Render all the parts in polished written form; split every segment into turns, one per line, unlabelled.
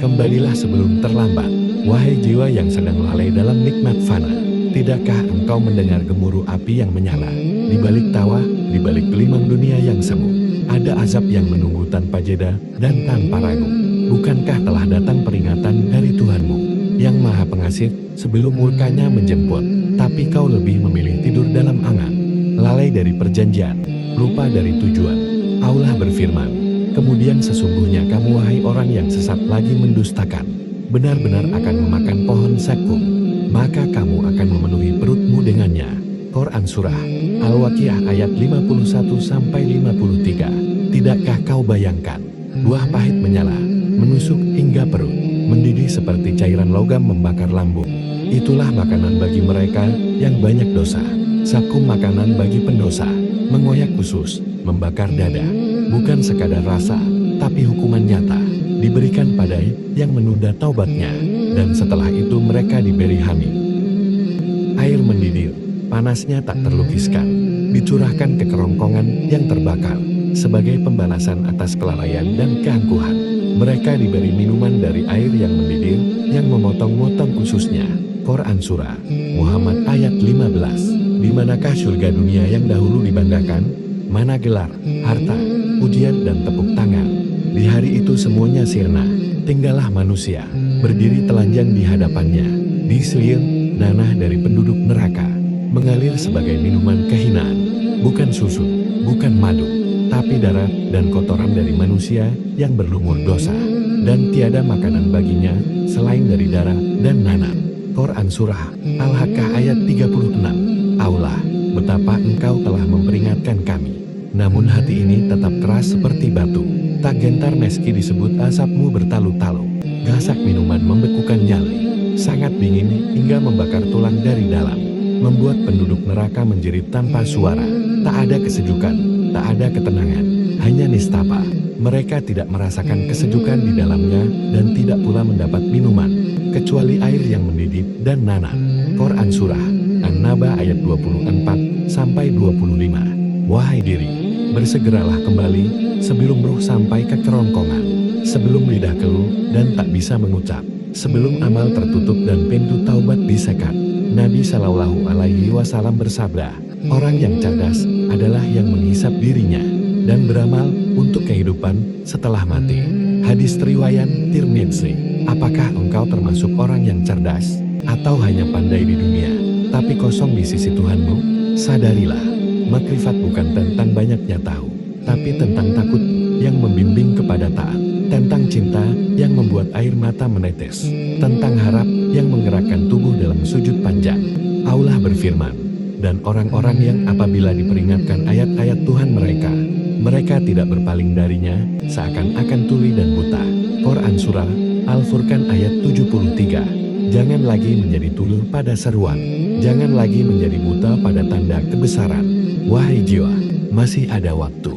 Kembalilah sebelum terlambat, wahai jiwa yang sedang lalai dalam nikmat fana. Tidakkah engkau mendengar gemuruh api yang menyala? Di balik tawa, di balik gelimang dunia yang semu, ada azab yang menunggu tanpa jeda dan tanpa ragu. Bukankah telah datang peringatan dari Tuhanmu yang Maha Pengasih sebelum murkanya menjemput? Tapi kau lebih memilih tidur dalam angan, lalai dari perjanjian, lupa dari tujuan. Allah berfirman, kemudian sesungguhnya kamu wahai orang yang sesat lagi mendustakan, benar-benar akan memakan pohon zakum, maka kamu akan memenuhi perutmu dengannya. Quran Surah Al-Waqiah ayat 51-53. Tidakkah kau bayangkan, buah pahit menyala, menusuk hingga perut, mendidih seperti cairan logam membakar lambung. Itulah makanan bagi mereka yang banyak dosa. Zakum makanan bagi pendosa, mengoyak usus, membakar dada. Bukan sekadar rasa, tapi hukuman nyata diberikan pada yang menunda taubatnya, dan setelah itu mereka diberi hamim. Air mendidih, panasnya tak terlukiskan, dicurahkan ke kerongkongan yang terbakar sebagai pembalasan atas kelalaian dan keangkuhan. Mereka diberi minuman dari air yang mendidih yang memotong-motong ususnya. Quran Surah Muhammad ayat 15. Di manakah surga dunia yang dahulu dibanggakan? Mana gelar, harta, pujian dan tepuk tangan? Di hari itu semuanya sirna, tinggallah manusia berdiri telanjang di hadapannya. Diselir nanah dari penduduk neraka mengalir sebagai minuman kehinaan, bukan susu, bukan madu, tapi darah dan kotoran dari manusia yang berlumur dosa, dan tiada makanan baginya selain dari darah dan nanah. Quran Surah Al-Haqqah ayat 36. Allah, betapa engkau telah memperingatkan kami, namun hati ini tetap keras seperti batu, tak gentar meski disebut asapmu bertalu-talu. Gasak minuman membekukan nyali, sangat dingin hingga membakar tulang dari dalam, membuat penduduk neraka menjerit tanpa suara. Tak ada kesejukan, tak ada ketenangan, hanya nistapa. Mereka tidak merasakan kesejukan di dalamnya dan tidak pula mendapat minuman, kecuali air yang mendidih dan nanah. Quran Surah An-Naba ayat 24-25. Wahai diri, bersegeralah kembali sebelum ruh sampai ke kerongkongan, sebelum lidah keluh dan tak bisa mengucap, sebelum amal tertutup dan pintu taubat disekat. Nabi Shallallahu Alaihi Wasallam bersabda, orang yang cerdas adalah yang menghisap dirinya dan beramal untuk kehidupan setelah mati. Hadis riwayat Tirmidzi. Apakah engkau termasuk orang yang cerdas, atau hanya pandai di dunia, tapi kosong di sisi Tuhanmu? Sadarilah, makrifat bukan tentang banyaknya tahu, tapi tentang takut yang membimbing kepada taat, tentang cinta yang membuat air mata menetes, tentang harap yang menggerakkan tubuh dalam sujud panjang. Allah berfirman, dan orang-orang yang apabila diperingatkan ayat-ayat Tuhan mereka, mereka tidak berpaling darinya, seakan-akan tuli dan buta. Quran Surah Al-Furqan ayat 73. Jangan lagi menjadi tuli pada seruan, jangan lagi menjadi buta pada tanda kebesaran. Wahai jiwa, masih ada waktu,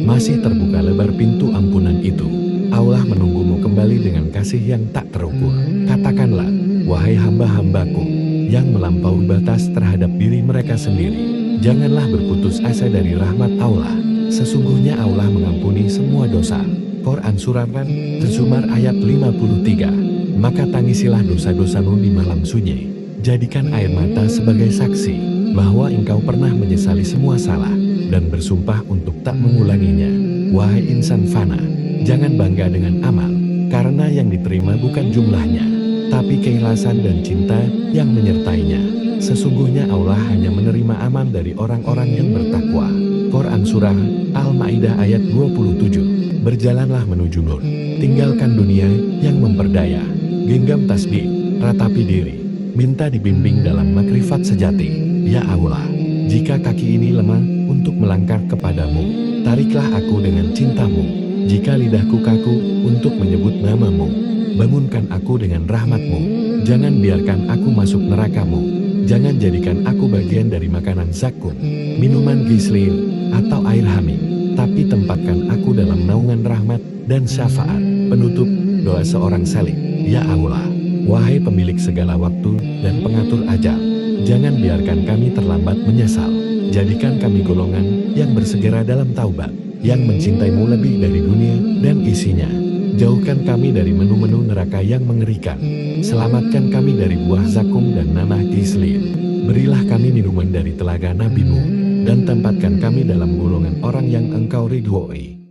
masih terbuka lebar pintu ampunan itu. Allah menunggumu kembali dengan kasih yang tak terukur. Katakanlah, wahai hamba-hambaku yang melampaui batas terhadap diri mereka sendiri, janganlah berputus asa dari rahmat Allah. Sesungguhnya Allah mengampuni semua dosa. Quran Surah An-Zumar ayat 53. Maka tangisilah dosa-dosamu di malam sunyi. Jadikan air mata sebagai saksi bahwa engkau pernah menyesali semua salah dan bersumpah untuk tak mengulanginya. Wahai insan fana, jangan bangga dengan amal, karena yang diterima bukan jumlahnya, tapi keikhlasan dan cinta yang menyertainya. Sesungguhnya Allah hanya menerima amal dari orang-orang yang bertakwa. Quran Surah Al-Ma'idah ayat 27. Berjalanlah menuju nur, tinggalkan dunia yang memperdaya, genggam tasbih, ratapi diri, minta dibimbing dalam makrifat sejati. Ya Allah, jika kaki ini lemah untuk melangkah kepadamu, tariklah aku dengan cintamu. Jika lidahku kaku untuk menyebut namamu, bangunkan aku dengan rahmatmu. Jangan biarkan aku masuk nerakamu. Jangan jadikan aku bagian dari makanan zakum, minuman gislir, atau air hamim, tapi tempatkan aku dalam naungan rahmat dan syafaat. Penutup doa seorang salih. Ya Allah, wahai pemilik segala waktu dan pengatur ajal, jangan biarkan kami terlambat menyesal. Jadikan kami golongan yang bersegera dalam taubat, yang mencintaimu lebih dari dunia dan isinya, Jauhkan kami dari menu-menu neraka yang mengerikan. Selamatkan kami dari buah zakum dan nanah gislin. Berilah kami minuman dari telaga nabi-Mu, dan tempatkan kami dalam golongan orang yang Engkau ridhoi.